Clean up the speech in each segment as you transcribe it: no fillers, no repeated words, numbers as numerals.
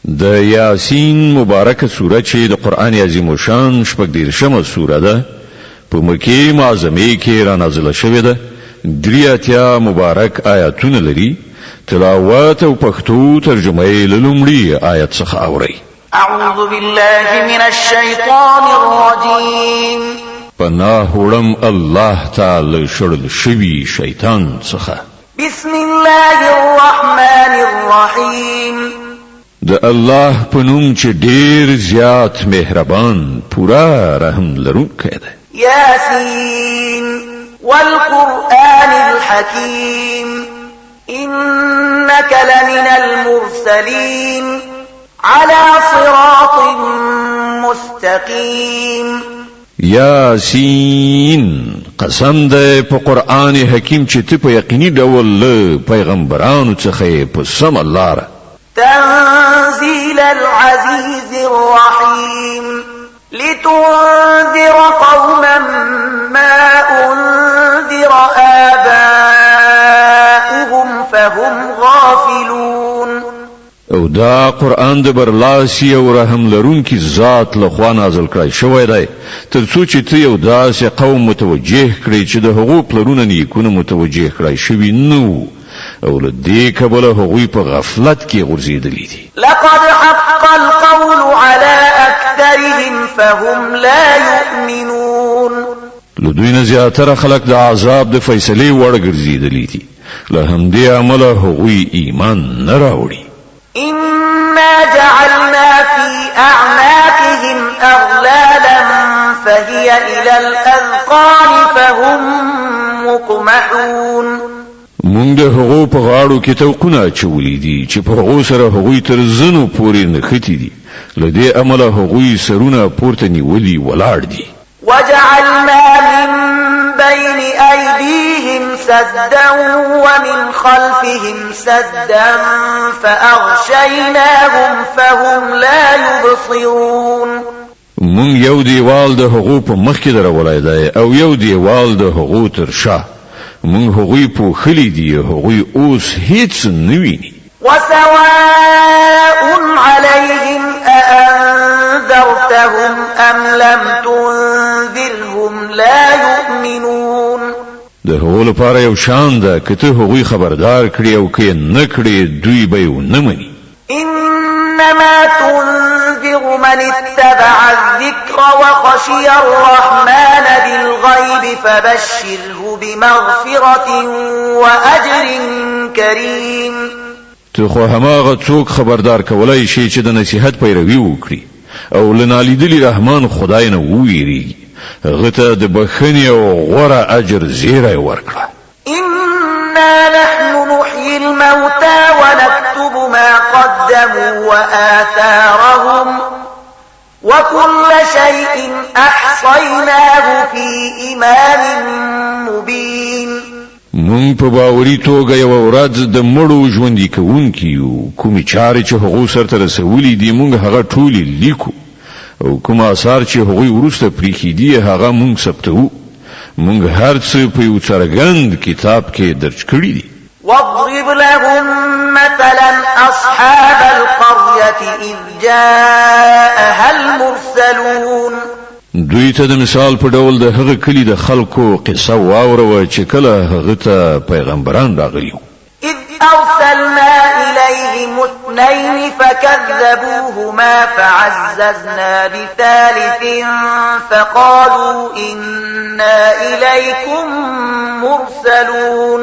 د یاسین مبارکه سوره چې د قران عظیم شان شپږ دیرشمه سوره ده په مکه معظمه کې را نازله شوې ده. دریاتیا مبارک آیاتونه لري. تلاوت او پښتو ترجمه یې لومړی آیت څخه اوري. اعوذ بالله من الشیطان الرجیم. پناه وړم الله تعالی شړل شوی شیطان څخه. بسم الله الرحمن الرحیم. د الله په نوم چې ډیر زیات مهربان پورا رحم لرونکی دی. یاسین والقرآن الحکیم إنك لمن المرسلين على صراط مستقيم. یاسین قسم ده په قرآن حکیم چې ته په یقیني ډول له پیغمبرانو څخه په سم لاره. تنزيل العزيز الرحيم لتنذر قوما ما أنذر آباؤهم فهم غافلون. او دا قرآن د برلاسی او رحم لرونکي ذات له خوا نازل کړی شوی دی ترڅو چې ته یو داسې قوم متوجه کړي چې د هغو پلرونه نیکونه متوجه کړی شوي نو او له دې کبله هغوی په غفلت کې غورځېدلي دي. لقد حق القول على أكثرهم فهم لا يؤمنون. له دوی نه زیاتره خلک د عذاب د فیصلې وړ ګرځېدلي دي له همدې امله هغوی ایمان نه راوړي. إنا جعلنا في أعناقهم أغلالا فهي إلى الأذقان فهم مقمحون. مونږ د هغو په غاړو کې توقونه اچولي دي چې په هغو سره هغوی تر زنو پورې نښتي دي له دې امله هغوی سرونه پورته نیولي ولاړ دي. وجعلنا من بين أيديهم سدا ومن خلفهم سدا فأغشيناهم فهم لا يبصرون. مونږ یو دیوال د هغو په مخ کې درولای دی او یو دیوال د هغو تر شا. مونږ هغوی پوښلي دي هغوی اوس هیڅ نه ویني. وسواء عليهم أأنذرتهم أم لم تنذرهم لا يؤمنون. د هغو لپاره یو شان ده که ته هغوی خبردار کړي او که نه کړي دوی به یې نه مني. إنما تنذر من اتبع الذكر وخشي الرحمن بالغيب فبشره بمغفرة وأجر كريم. ته خو هماغه څوک خبردار کولای شي چې د نصیحت پیروي وکړي او له نالیدلي رحمان خدای نه وویریږي هغه ته د بخښنې او غوره اجر زیری ورکړه. إنا نحن نحيي الموتى ونكتب ما قدموا وآثارهم وكل شيء أحصيناه في إمام مبين. مونږ په باوري توګه یو ورځ د مړو ژوندي کوونکي یو کومې چارې چې هغو سرته رسولي دي مونږ هغه ټولې لیکو او کوم آثار چې هغوی وروسته پریښي دي هغه مونږ ثبتوو. مونږ هر څه په یو څرګند کتاب کې درج کړي دي. واضرب لهم مثلا أصحاب القرية إذ جاءها المرسلون. دوی ته د مثال په ډول د هغه کلی د خلکو قصه واوروه چې کله هغه ته پیغمبران راغلي وو. إذ أرسلنا إليهم اثنين فكذبوهما فعززنا بثالث فقالوا إنا إليكم مرسلون.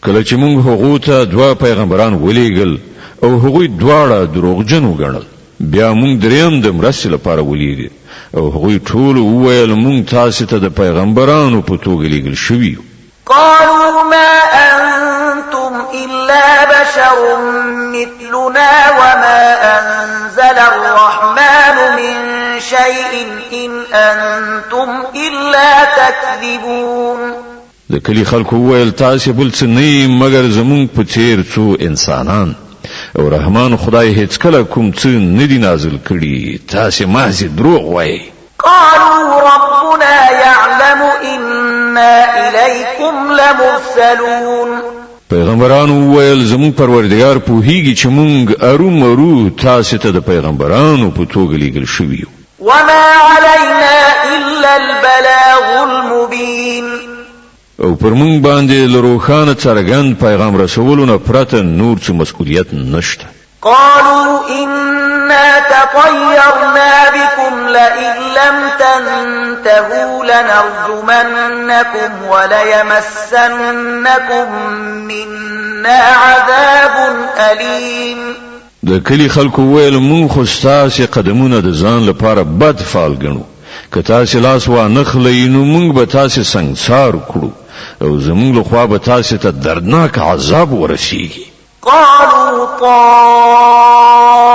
کله چې موږ هغو ته دوه پیغمبران ولېږل او هغوی دواړه دروغجن وګڼل بیا موږ دریم د مرستې لپاره ولېږل او هغوی ټول وویل موږ تاسو ته د پیغمبرانو په توګه لېږل شوي یو. قالوا ما أنتم إلا بشر مثلنا وما أنزل الرحمن من شيء إن أنتم إلا تكذبون. د کلی خلکو وویل تاسو بل څه نه مګر زمونږ په څیر څو انسانان او رحمان خدای هیڅ کله کوم څه نه دی نازل کړي تاسو محض دروغ وایي. قالوا ربنا يعلم إنا إليكم لمرسلون. پیغمبرانو ویل زمون پروردگار پوهیږي چې مونږ ارومرو تاسو ته د پیغمبرانو په توګه لېږل شوي یو. وما علينا إلا البلاغ المبين. او پر مونږ باندې له روښانه څرګند پیغام رسولو نه پرته نور څه مسؤلیت نشته. قالوا إنا تطيرنا بكم لئن لم تنتهوا لنرجمنكم وليمسنكم منا عذاب أليم. د کلی خلکو ویل مونږ خو ستاسې قدمونه د ځان لپاره بد فال ګڼو، که تاسې لاس وانخلئ نو مونږ به تاسې سنګسار کړو او زمونږ لخوا به تاسې ته دردناک عذاب ورسیږي. قالوا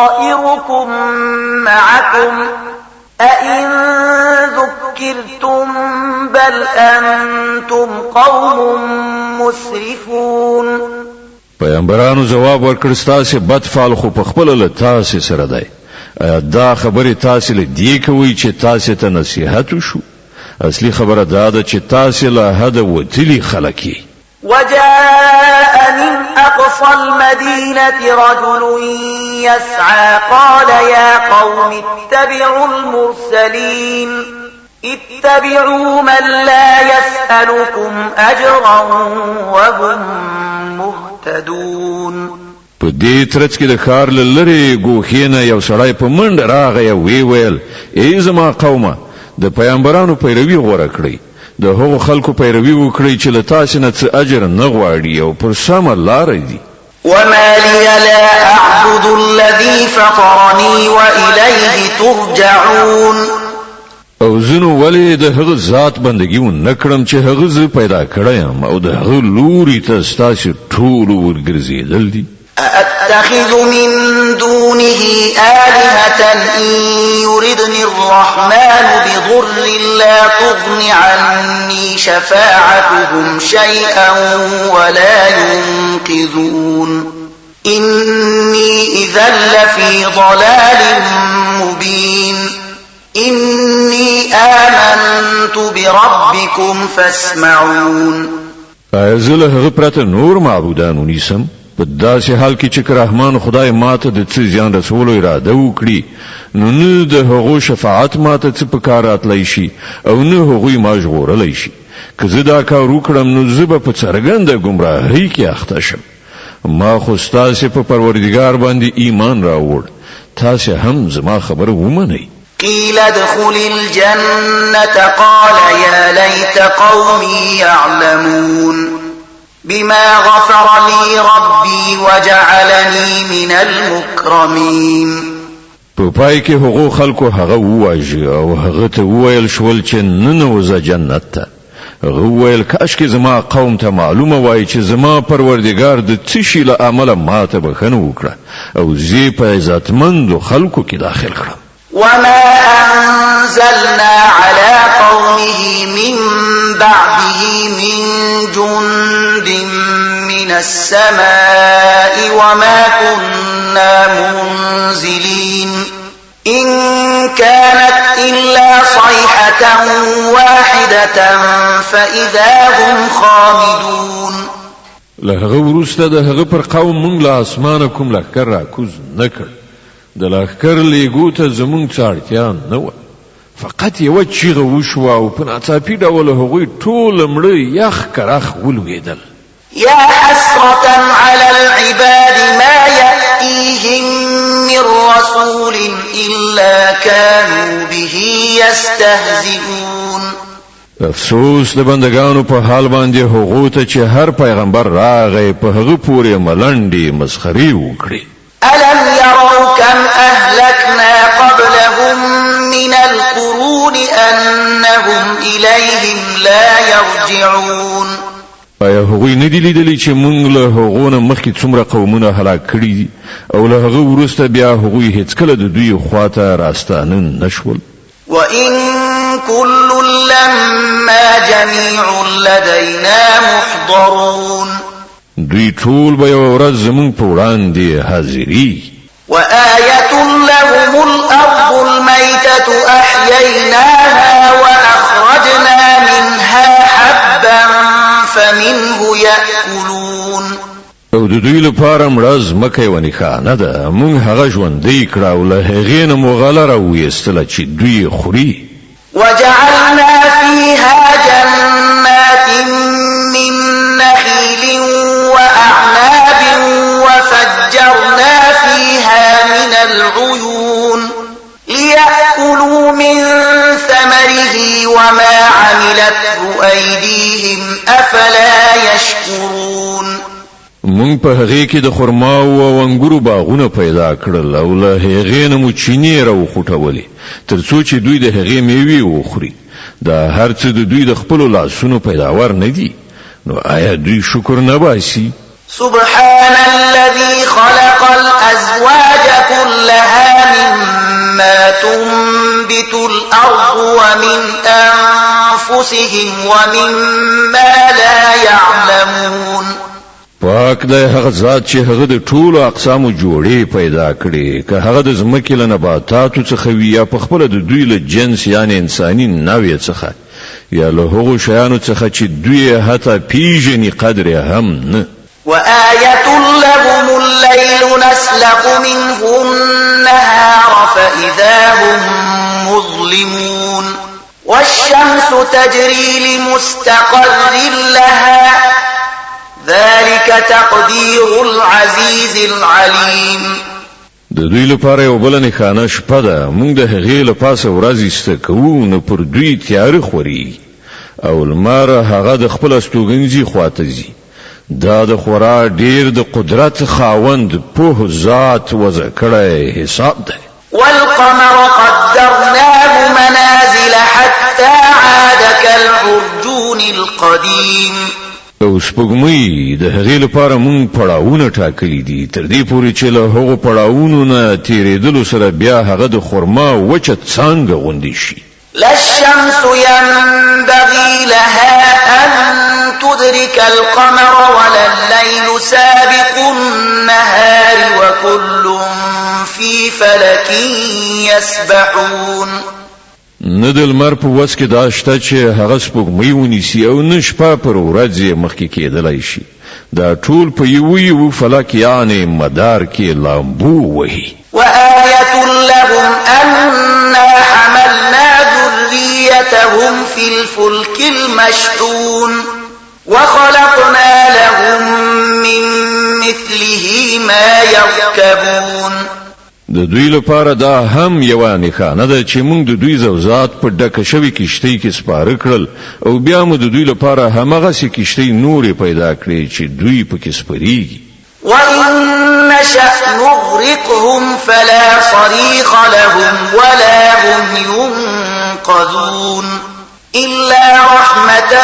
طائركم معكم أئن ذكرتم بل أنتم قوم مسرفون. پیغمبرانو جواب ورکړ ستاسې بد فال خو په خپله له تاسې سره دی. ایا دا خبرې تاسې له دې کوئ چې تاسې ته نصیحت وشو؟ اصلي خبره دا ده چې تاسې له حده وتلي خلک یې. وجاء من أقصى المدينة رجل يسعى قال يا قوم اتبعوا المرسلين اتبعوا من لا يسألكم أجرا وهم مهتدون. په دې ترڅ کې د ښار له لرې ګوښې نه یو سړی په منډه راغی او ویې ویل ای زما قومه د پیغمبرانو پیروي غوره کړئ، د هغو خلکو پیروي وکړئ چې له تاسې نه څه اجر نه غواړي او پر سمه لاره دي. وما لي لا أعبد الذي فطرني وإليه ترجعون. او زنو ولې د هغه ذات بندگی و نکړم چې هغه زه پیدا کړم او د هغه لوري ته ستاسې ټول ورګرځېدل دي. أأتخذ من دونه آلهة إن يردني الرحمن بضر لا تغن عني شفاعتهم شيئا ولا ينقذون. إني إذا لفي ضلال مبين. إني آمنت بربكم فاسمعون. زه له هغه پرته نور معبودان ونیسم په داسې حال کې چې رحمان خدای ماته د څه زیان رسولو اراده وکړي نو نه د هغو شفاعت ماته څه په کار راتلی شي او نه هغوی ما ژغورلی شي. که زه دا کار وکړم نو زه به په څرګنده ګمراهۍ کې اخته شم. ما خو ستاسې په پروردګار باندې ایمان راوړ، تاسې هم زما خبره ومنئ. قيل ادخل الجنة قال يا ليت قومي يعلمون بما غفر لي ربي وجعلني من المكرمين. په پای کې هغو خلکو هغه وواژه او هغه ته وویل شول چې ننوځه جنت ته. هغه وویل کاشکې زما قوم ته معلومه وای چې زما پروردګار د څه شي له امله ماته بښنه وکړه او زه په عزتمندو خلکو کې داخل کړم. وما أنزلنا على قومه من بعده من جند من السماء وما كنا منزلين. إن كانت إلا صيحة واحدة فإذا هم خامدون. لهغه وروسته د هغه پر قوم مونږ له اسمانه کوم لښکر راکوز نه کړ. د لښکر لیږو ته زمونږ څه اړتیا نه وه، فقط یوه چیغه وشوه او په ناڅاپي ډول هغوی ټول مړه یخ کرخ ولوېدل. يا حسرة على العباد ما يأتيهم من رسول إلا كانوا به يستهزئون. افسوس د بندگانو په حال باندې هغو ته چې هر پیغمبر راغی په هغه پورې ملنډې مسخرې وکړي. ألم يروا كم أهلكنا قبلهم من القرون أنهم إليهم لا يرجعون. آیا هغوی نه دي لیدلي چې موږ له هغو نه مخکې څومره قومونه هلاک کړي دي او له هغه وروسته بیا هغوی هیڅکله د دوی خواته راستانه نشول؟ وإن كل لما جميع لدينا محضرون. دوی ټول به یوه ورځ زموږ په وړاندې حاضري. وآية لهم الأرض الميتة أحييناها وأخرجنا منها حبا فمنه يأكلون او د دوی لپاره مړز مکه یو نښانه ده مونږ هغه ژوندی کړه او له هغې نه مو غله راویستله چې دوی خوري وجعلنا فيها جنات من نخيل وأعناب وفجرنا فيها من العيون ليأكلوا من ثمره وما عملته أيديهم أفلا يشكرون مونږ په هغې کې د خرماو او انګورو باغونه پیدا کړل او له هغې نه مو چینې راوخوټولې تر څو چې دوی د هغې میوې وخوري دا هر څه د دوی د خپلو لاسونو پیداوار نه دي نو آیا دوی شکر نه باسي سبحان الذي خلق الأزواج كلها مما تنبت الأرض ومن أنفسهم ومما لا يعلمون پاک دی هغه ذات چې هغه د ټولو اقسامو جوړې پیدا کړي که هغه د ځمکې له نباتاتو څخه وي یا په خپله د دوی له جنس یعنی انساني نوع څخه یا له هغو شیانو څخه چې دوی حتی پیژني قدر هم نه وآية لهم الليل نسلق منه النهار فإذا هم مظلمون والشمس تجري لمستقر لها ذلك تقدير العزيز العليم د دوی لپاره یو بل نښانه شپه ده موږ د هغې له پاسه ورځ ایسته کوو نو پر دوی تیاره خوري او لمر هغه د خپل استوګنځي خواته ځي دا د خورا ډیر د قدرت خاوند په ذات وضع کړی حساب ده والقمر قدرناه منازل حتى عاد كالعرجون القديم او سپوږمۍ د هغې لپاره مونږ پړاوونه ټاکلي دي تر دې پورې چې له هغو پړاوونو نه تېرېدلو سره بیا هغه د خرما وچه څانګه غوندې شي لا الشمس ينبغي لها أن تدرك القمر ولا الليل سابق النهار وكل في فلك يسبحون نه د لمر په وس کې دا شته چې هغه سپوږمۍ ونیسي او نه شپه پر ورځ مخکې کېدلی شي دا ټول په یو فلک یعنی مدار کې لامبو وهي وآية لهم أنا حملنا ذريتهم في الفلك المشحون وخلقنا لهم من مثله ما يركبون د دوی لپاره دا هم یو نښانه ده چې موږ د دوی زوزات په ډکه شوې کشتۍ کې سپاره کړل او بیا موږ د دوی لپاره همغسې کشتۍ نورې پیدا کړې چې دوی پکې سپریږي وإن نشأ نغرقهم فلا صريخ لهم ولا هم ينقذون إلا رحمة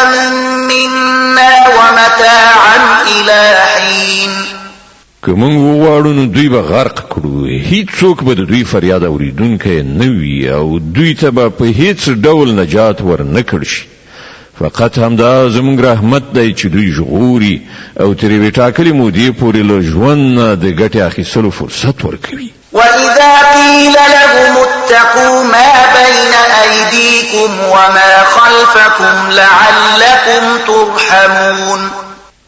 منا ومتاعا إلى حين که موږ وغواړو نو دوی به غرق کړو هیڅوک به د دوی فریاد اوریدونکی نه وي او دوی ته به په هیڅ ډول نجات ورنه کړل شي فقط همدا زموږ رحمت دی چې دوی ژغوري او تر یوې ټاکلې مودې پورې له ژوند نه د ګټې اخیستلو فرصت ورکوي وإذا قيل لهم اتقوا ما بين أيديكم وما خلفكم لعلكم ترحمون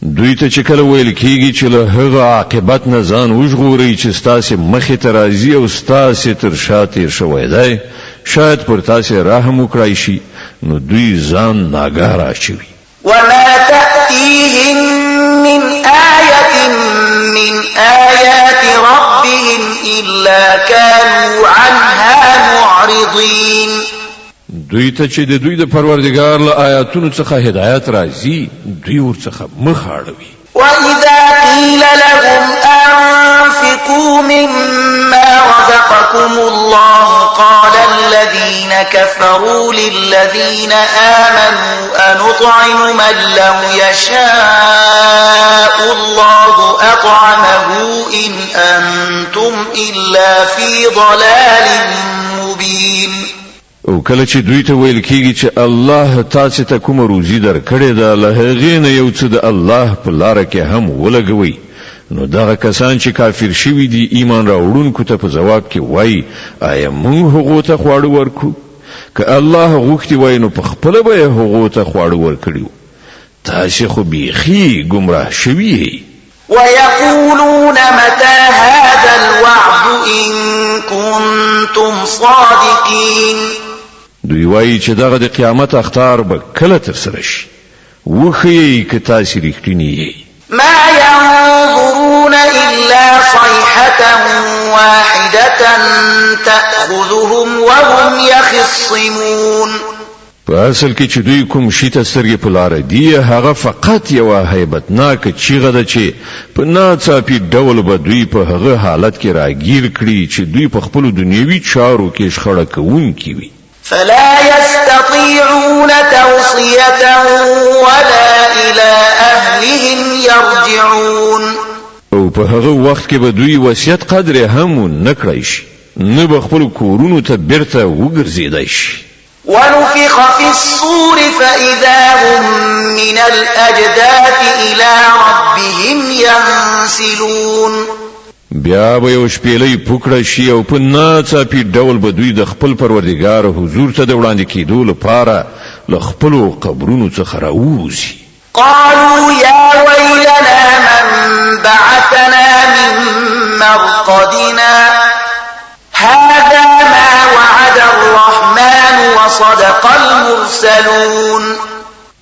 دوی ته چې کله ویل کېږي چې له هغه عاقبت نه ځان وژغورئ چې ستاسې مخې ته راځي او ستاسې تر شا تېر شوی دی شاید پر تاسې رحم وکړای شي نو دوی ځان ناګاه راچوي وما تأتيهم من آية من آيات ربهم إلا كانوا عنها معرضين دوی ته چې د دوی د پروردګار له آیاتونو څخه هدایت راځي دوی ورڅخه مخ اړوي وإذا قيل لهم أنفقوا مما رزقكم الله قال الذين كفروا للذين آمنوا أنطعم من لو يشاء الله أطعمه إن أنتم إلا في ضلال مبين او کله چې دوی ته ویل کېږي چې الله تاسو ته کوم روزي درکړې ده له هغې نه یو څه د الله په لاره کې هم ولګوي نو دغه کسان چې کافر شوي دي ایمان راوړونکو ته په ځواب کې وایي آیا موږ هغو ته خواړه ورکړو که الله غوښتي وای نو په خپله به یې هغو ته خواړه ورکړي تاسې خو بیخي گمراه شوي. ويقولون متى هذا الوعد إن كنتم صادقين. دوی وایي چې دغه د قیامت اخطار به کله ترسره شي. وښیئ که تاسې رښتیني یئ. ما ينظرون إلا صيحة واحدة تأخذهم وهم يخصمون. په اصل کې چې دوی کوم شي ته سترګې په لاره دي هغه فقط یوه هیبتناکه چیغه ده چې په ناڅاپي ډول به دوی په هغه حالت کې راګیر کړي چې دوی په خپلو دنیوي چارو کې شخړه کوونکي وي. فلا يستطيعون توصية ولا إلى أهلهم يرجعون. او په هغه وخت کې به دوی وصیت قدر هم نه کړی شي نه به خپل کورونو ته بیرته وګرځېدای شي. ونفخ في الصور فإذا هم من الأجداث إلى ربهم ينسلون. بیا به یو شپېلۍ پوکړه شي او په ناڅاپي ډول به دوی د خپل پروردګار حضور ته د وړاندې کېدو لپاره له خپلو قبرونو څخه راووځي. قالوا يا ويلنا من بعثنا من مرقدنا هذا ما وعد الرحمن وصدق المرسلون.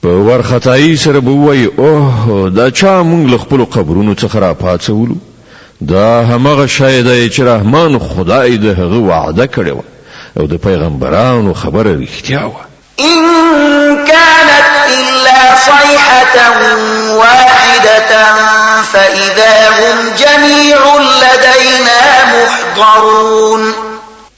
په ورختایي سره به وایي اوه دا چا موږ له خپلو قبرونو څخه راپاڅولو. دا همغه شی دی چې رحمان خدای د هغه وعده کړې وه او د پیغمبرانو خبره رښتیا وه. إن كانت إلا صيحة واحدة فإذا هم جميع لدينا محضرون.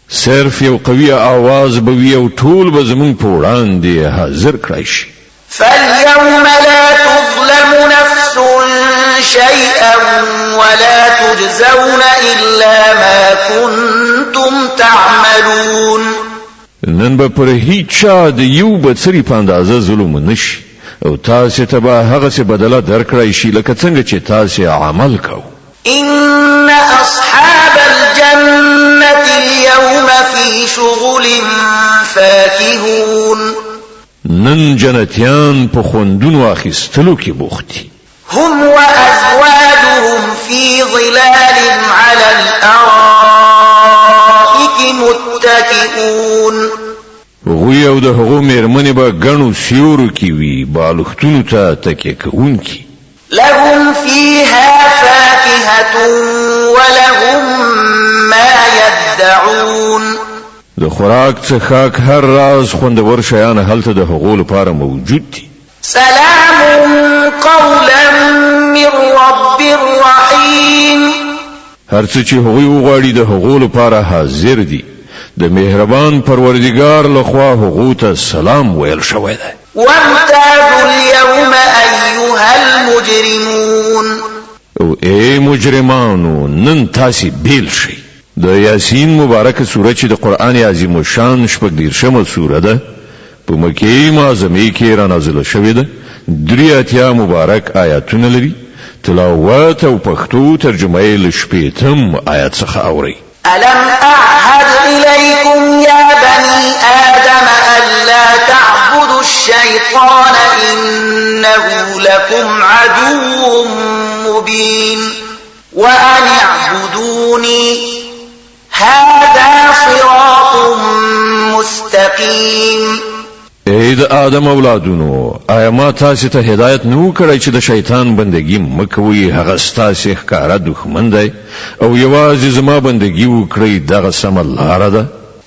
صرف یو قوي آواز به وي او ټول به زموږ په وړاندې حاضر کړی شي. فاليوم لا تظلم نفس شيئا ولا تجزون إلا ما كنتم تعملون. نن به پر هیڅ چا د یو بڅري په اندازه ظلم نشي او تاسې ته به هغسې بدله درکړی شي لکه څنګه چې تاسې عمل کوو. إن أصحاب الجنة اليوم في شغل فاكهون. نن جنتیان په خوندونو اخیستلو کې بوخت دي. هم وأزواجهم في ظلال على الأرائك متكئون. هغوی او د هغو میرمنې به ګڼو سیورو کې وي بالښتونو ته تکیه کوونکي. لهم فيها فاكهة ولهم ما يدعون. د خوراک څښاک هر راز خوندور شیان هلته د هغو لپاره موجود دي. سلام قولا من رب رحيم. هر څه چې هغوی وغواړي د هغو لپاره حاضر دي. د مهربان پروردګار لخوا هغو ته سلام ویل شوی دی. وامتازوا اليوم أيها المجرمون. او ای مجرمانو نن تاسې بیل شئ. د یاسین مبارکه سوره چې د قرآن عظیم الشان 14مه سوره ده په مکې معظمې کې رانازله شوې ده. 83 مبارک آیاتونه لري. تلاوت او پښتو ترجمه یې له 80 آیات څخه اورئ. ألم أعهد إليكم يا بني آدم ألا تعبدوا الشيطان إنه لكم عدو مبين وأن اعبدوني هذا صراط مستقيم. اې د آدم اولادونو آیا ما تاسو ته هدایت نو کړی چې د شیطان بندگی مکوئ؟ هغه ستاسو ښکارا دښمن دی او یوازې زما بندگی وکړئ دغه سمه لاره ده.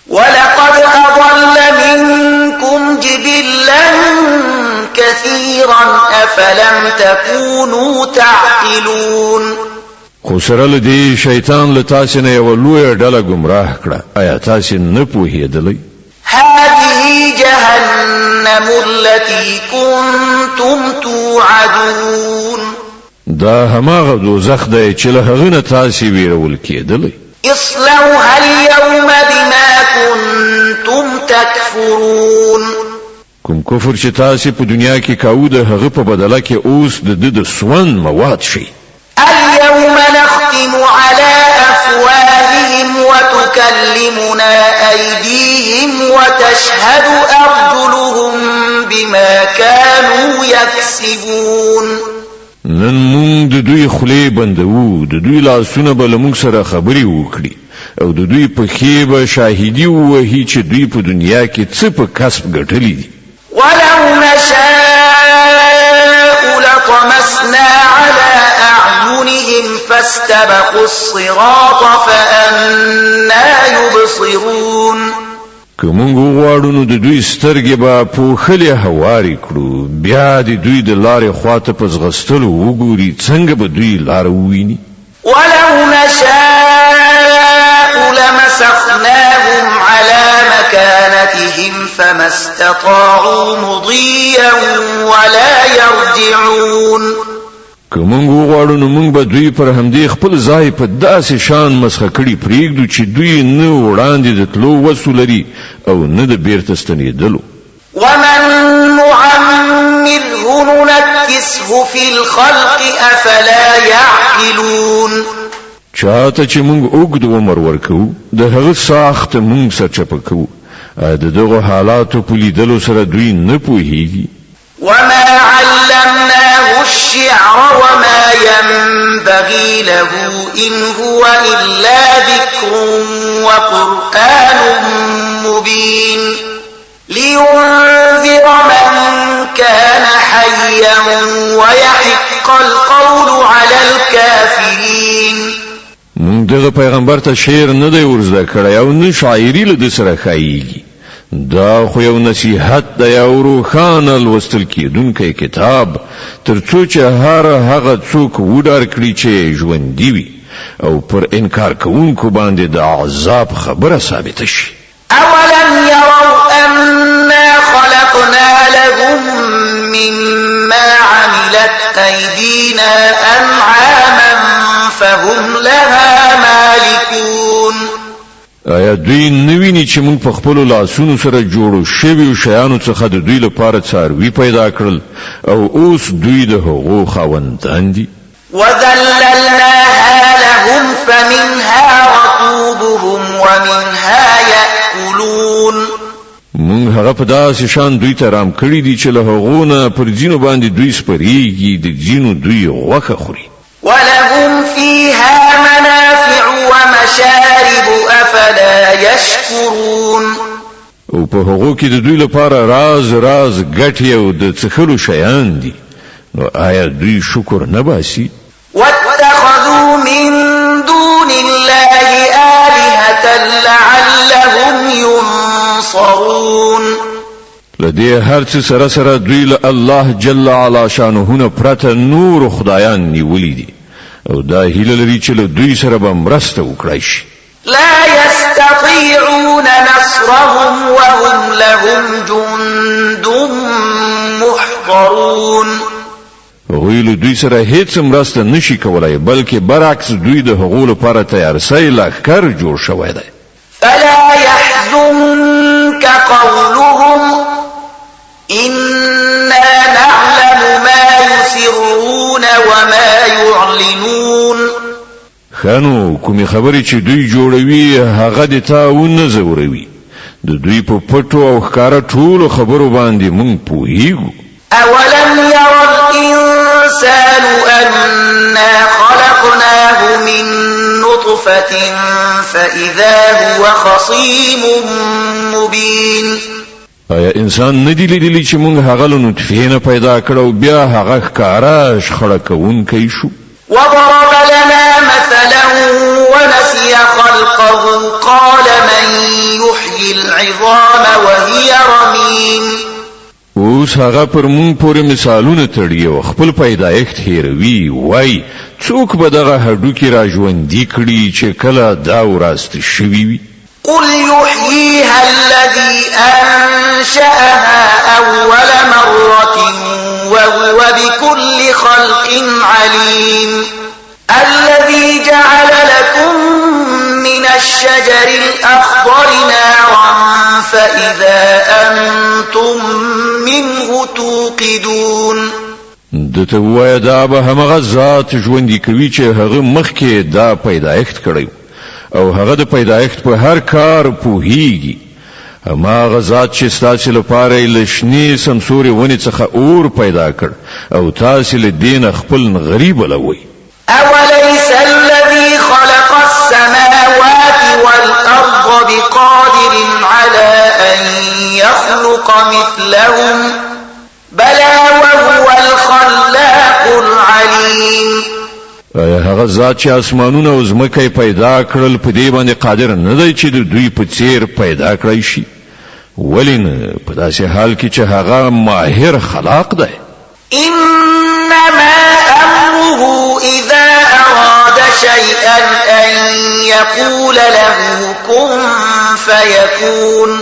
ولقد أضل منكم جبلا كثيرا أفلم تكونوا تعقلون. خو سره له دې شیطان له تاسو نه یوه لویه ډله ګمراه کړه. آیا تاسو نه پوهېدلی؟ هذه جهنم التي كنتم توعدون. دا هماغه دوزخ دی چې له هغه نه تاسو ویرول کېدلی. اصلوها اليوم بما كنتم تكفرون. کوم کفر چې تاسو په دنیا کې کاوه د هغه په بدله کې اوس د سون مواد شي. اليوم نختم على أفواههم وتكلمنا أيديهم وتشهد أرجلهم بما كانوا يكسبون نن مونږ د دوی خولې بندوو د دوی لاسونه به له موږ سره خبرې وکړي او د دوی پښې به شاهدي ووهي چې دوی په دنیا کې څه په کسب ګټلي دي ولو نشاء لطمسنا على أعينهم فاستبقوا الصراط فأنا يبصرون که مونږ وغواړو نو د دوی سترګې به پوښلې هوارې کړو بیا د دوی د لارې خواته په ځغستلو وګوري څنګه به دوی لاره وویني ولو نشاء لمسخناهم على مكانتهم فما استطاعوا مضيا ولا يرجعون که مونږ وغواړو نو مونږ به دوی پر همدې خپل ځای په داسې شان مسخه کړي پرېږدو چې دوی نه وړاندې د تلو وسو لري او نه د بیرته ستنېدلو ومن نعمره ننكسه في الخلق أفلا يعقلون چاته چې مونږ اوږد عمر ورکو د هغه ساخت مونږ سرچپه کوو د دغه حالاتو په لیدلو سره دوی نه پوهیږي وما علمناه الشعر وما ينبغي له إن هو إلا ذكر وقرآن مبين لينذر من كان حيا ويحق القول على الكافرين مونږ دغه پیغمبر ته شعر نه دی ورزده کړی او نه شاعري له د سره ښایيږي دا خو یو نصیحت دی او روښانه لوستل کېدونکی کتاب تر څو چې هغه څوک وډار کړي چې ژوندي وي او پر انکار کوونکو باندې د عذاب خبره ثابته شي أولم يروا أنا خلقنا لهم مما عملت أيدينا أنعاما فهم لها مالكون آیا دوی نویني چې موږ په خپل لاسونو سره جوړو شویو شیانو څخه د دوی لپاره څاروي پیدا کړل او اوس دوی د هغو خاوندان دي وذللناها لهم فمنها ركوبهم ومنها يأكلون موږ هغه په داسې شان دوی ته رام کړی دي چې له هغو نه پر ځینو باندې دوی سپریږي د ځینو دوی غوښه خوري ولهم فيها منافع ومشارب أفلا يشكرون او په هغو کې د دوی لپاره راز ګټې او د څښلو شیان دي نو آیا دوی شکر نه باسي واتخذوا من دون الله آلهة لعلهم ينصرون لدې هر څه سره دوی له الله جل علا شانه نه پرته نور خدایان نیولي دي او دا هیله لري چې له دوی سره به مرسته وکړای شي لا يستطيعون نصرهم وهم لهم جند محضرون هغوی له دوی سره هیڅ مرسته نشي کولای بلکې برعکس دوی د هغو لپاره تیارسۍ لښکر جوړ شوی دی فلا يحزنك قولهم إنا نعلم ما يسرون وما يعلنون خانو کومې خبرې چې دوی جوړوي هغه د تا ونه زوروي د دوی په پټو او ښکاره ټولو خبرو باندې مونږ پوهیږو أولم ير الإنسان أنا خلقناه من نطفة فإذا هو خصيم مبين آیا انسان ندی لیدلی چې مونږ هغه له نطفې نه پیدا کړو بیا هغه ښکاره شخړه کوونکی شو وضرب لنا مثلا ونسي خلقه قال من يحيي العظام وهي رميم اوس هغه پر مونږ پورې مثالونه تړي او خپل پیدایښت هیروي وای څوک به دغه هډوکي را ژوندي کړي چې کله دا وراسته شوي وي قل يحييها الذي أنشأها أول مرة وهو بكل خلق عليم الذي جعل لكم من الشجر الأخضر نارا فإذا أنتم منه توقدون دته وای دا به همغه ذات ژوندې کوي چې هغه مخکې دا پیدایښت کړی او هغه د پیدایښت په هر کار پوهیږي. هغه ذات چې ستاسو لپاره لشنی سمسوري ونی څخه اور پیدا کړ او تاسو له دین خپل غریب لوي. أوليس الذي خلق السماوات والأرض بقادر على أن يخلق مثلهم بلى وهو الخلاق العليم. هغه ذات چې اسمانونه او ځمکه پیدا کړل په دې باندې قادر نه دی چې د دوی په څیر پیدا کړی شي. ولین په داسې حال کې چې هغه ماهر خلاق دی. إنما أمره إذا أراد شيئا أن يقول له كن فيكون.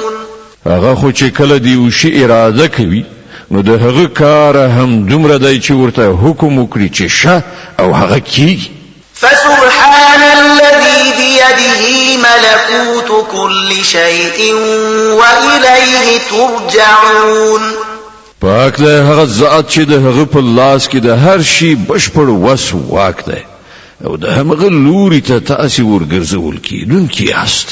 هغه خو چې کله دی او شی اراده کوي نو د هغه کار هم دومره دی چې ورته حکم وکړي چې شه او هغه کیږي. فسبحان الذي بيده ملكوت كل شيء وإليه ترجعون. پاک له هغه ذات چې د هغه په لاس کې د هر شي بشپړ وس واک دی او د هغه لوري ته تاسو ورګرځول کیدونکي یاست.